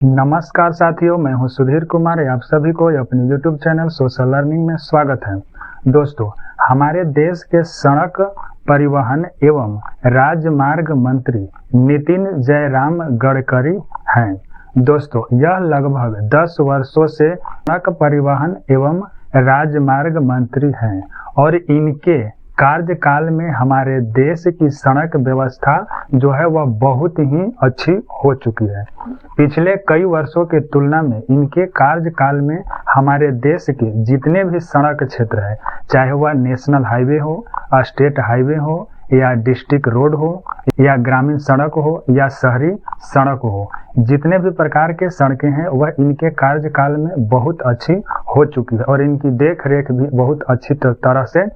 नमस्कार साथियों, मैं हूं सुधीर कुमार। आप सभी को अपने YouTube चैनल सोशल लर्निंग में स्वागत है। दोस्तों, हमारे देश के सड़क परिवहन एवं राजमार्ग मंत्री नितिन जयराम गडकरी हैं। दोस्तों, यह लगभग 10 वर्षों से सड़क परिवहन एवं राजमार्ग मंत्री हैं और इनके कार्यकाल में हमारे देश की सड़क व्यवस्था जो है वह बहुत ही अच्छी हो चुकी है। पिछले कई वर्षों की तुलना में इनके कार्यकाल में हमारे देश के जितने भी सड़क क्षेत्र है, चाहे वह नेशनल हाईवे हो, स्टेट हाईवे हो या डिस्ट्रिक्ट रोड हो या ग्रामीण सड़क हो या शहरी सड़क हो, जितने भी प्रकार के सड़कें हैं वह इनके कार्यकाल में बहुत अच्छी हो चुकी है और इनकी देख रेख भी बहुत अच्छी तरह से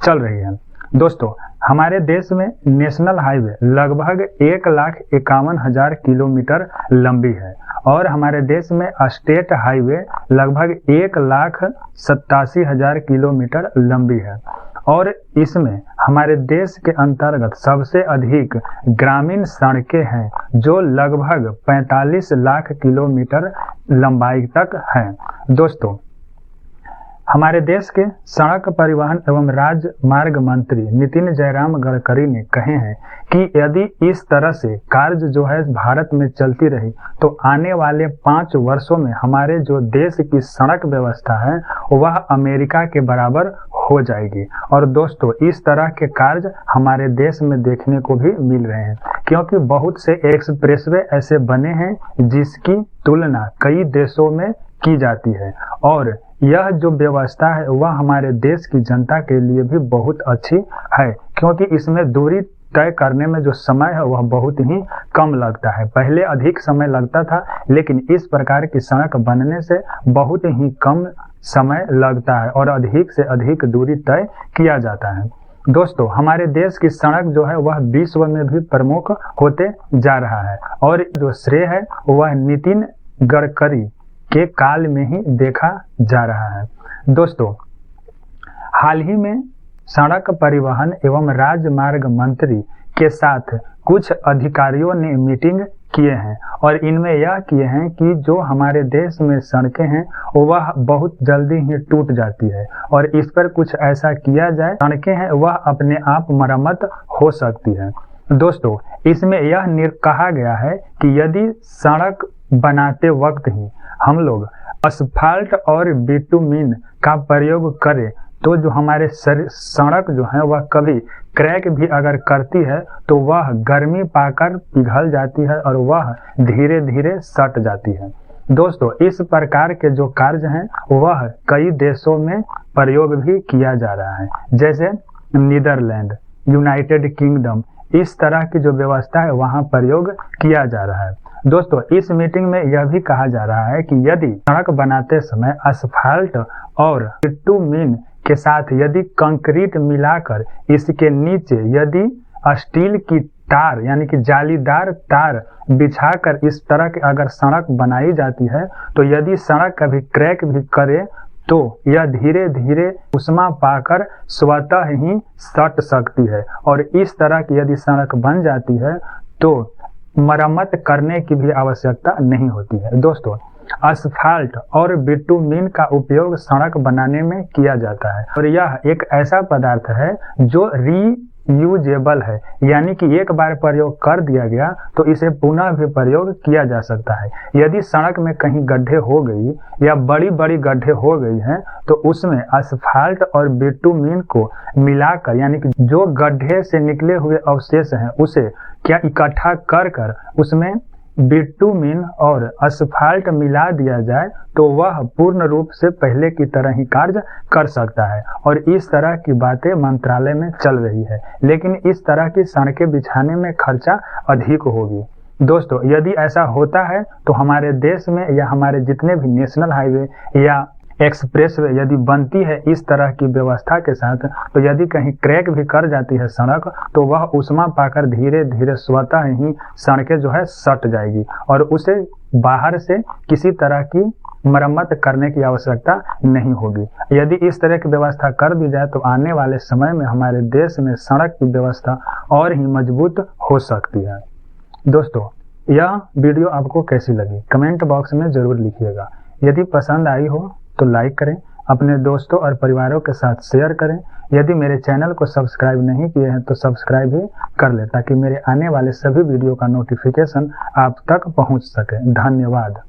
चल रही है। दोस्तों, हमारे देश में नेशनल हाईवे लगभग 1,51,000 किलोमीटर लंबी है और हमारे देश में स्टेट हाईवे लगभग 1,87,000 किलोमीटर लंबी है और इसमें हमारे देश के अंतर्गत सबसे अधिक ग्रामीण सड़कें हैं जो लगभग 45 लाख किलोमीटर लंबाई तक हैं। दोस्तों, हमारे देश के सड़क परिवहन एवं राजमार्ग मंत्री नितिन जयराम गडकरी ने कहे हैं कि यदि इस तरह से कार्य जो है भारत में चलती रही तो आने वाले 5 वर्षों में हमारे जो देश की सड़क व्यवस्था है वह अमेरिका के बराबर हो जाएगी। और दोस्तों, इस तरह के कार्य हमारे देश में देखने को भी मिल रहे हैं क्योंकि बहुत से एक्सप्रेसवे ऐसे बने हैं जिसकी तुलना कई देशों में की जाती है और यह जो व्यवस्था है वह हमारे देश की जनता के लिए भी बहुत अच्छी है क्योंकि इसमें दूरी तय करने में जो समय है वह बहुत ही कम लगता है। पहले अधिक समय लगता था लेकिन इस प्रकार की सड़क बनने से बहुत ही कम समय लगता है और अधिक से अधिक दूरी तय किया जाता है। दोस्तों, हमारे देश की सड़क जो है वह विश्व में भी प्रमुख होते जा रहा है और जो श्रेय है वह नितिन गडकरी के काल में ही देखा जा रहा है। दोस्तों, हाल ही में सड़क परिवहन एवं राजमार्ग मंत्री के साथ कुछ अधिकारियों ने मीटिंग किए हैं और इनमें यह किए हैं कि जो हमारे देश में सड़कें हैं वह बहुत जल्दी ही टूट जाती है और इस पर कुछ ऐसा किया जाए सड़कें हैं वह अपने आप मरम्मत हो सकती है। दोस्तों, इसमें यह कहा गया है कि यदि सड़क बनाते वक्त ही हम लोग असफाल्ट और बिटुमिन का प्रयोग करें तो जो हमारे सड़क जो है वह कभी क्रैक भी अगर करती है तो वह गर्मी पाकर पिघल जाती है और वह धीरे धीरे सट जाती है। दोस्तों, इस प्रकार के जो कार्य हैं वह कई देशों में प्रयोग भी किया जा रहा है, जैसे नीदरलैंड, यूनाइटेड किंगडम, इस तरह की जो व्यवस्था है वहाँ प्रयोग किया जा रहा है। दोस्तों, इस मीटिंग में यह भी कहा जा रहा है कि यदि सड़क बनाते समय असफाल्ट और बिटुमिन के साथ यदि कंक्रीट मिलाकर इसके नीचे यदि स्टील की तार यानी कि जालीदार तार बिछाकर इस तरह की अगर सड़क बनाई जाती है तो यदि सड़क कभी क्रैक भी करे तो यह धीरे धीरे उष्मा पाकर स्वतः ही सट सकती है और इस तरह की यदि सड़क बन जाती है तो मरम्मत करने की भी आवश्यकता नहीं होती है। दोस्तों, असफाल्ट और बिटुमिन का उपयोग सड़क बनाने में किया जाता है और यह एक ऐसा पदार्थ है जो रीयूजेबल है, यानी कि एक बार प्रयोग कर दिया गया तो इसे पुनः भी प्रयोग किया जा सकता है। यदि सड़क में कहीं गड्ढे हो गई या बड़ी बड़ी गड्ढे हो गई हैं तो उसमें असफाल्ट और बिटुमिन को मिलाकर यानी कि जो गड्ढे से निकले हुए अवशेष हैं उसे क्या इकट्ठा कर उसमें बिटुमिन और असफाल्ट मिला दिया जाए तो वह पूर्ण रूप से पहले की तरह ही कार्य कर सकता है और इस तरह की बातें मंत्रालय में चल रही है, लेकिन इस तरह की सड़कें बिछाने में खर्चा अधिक होगी। दोस्तों, यदि ऐसा होता है तो हमारे देश में या हमारे जितने भी नेशनल हाईवे या एक्सप्रेसवे यदि बनती है इस तरह की व्यवस्था के साथ तो यदि कहीं क्रैक भी कर जाती है सड़क तो वह उष्मा पाकर धीरे धीरे स्वतः ही सड़कें जो है सट जाएगी और उसे बाहर से किसी तरह की मरम्मत करने की आवश्यकता नहीं होगी। यदि इस तरह की व्यवस्था कर दी जाए तो आने वाले समय में हमारे देश में सड़क की व्यवस्था और ही मजबूत हो सकती है। दोस्तों, यह वीडियो आपको कैसी लगी कमेंट बॉक्स में जरूर लिखिएगा। यदि पसंद आई हो तो लाइक करें, अपने दोस्तों और परिवारों के साथ शेयर करें। यदि मेरे चैनल को सब्सक्राइब नहीं किए हैं तो सब्सक्राइब भी कर लें ताकि मेरे आने वाले सभी वीडियो का नोटिफिकेशन आप तक पहुंच सके। धन्यवाद।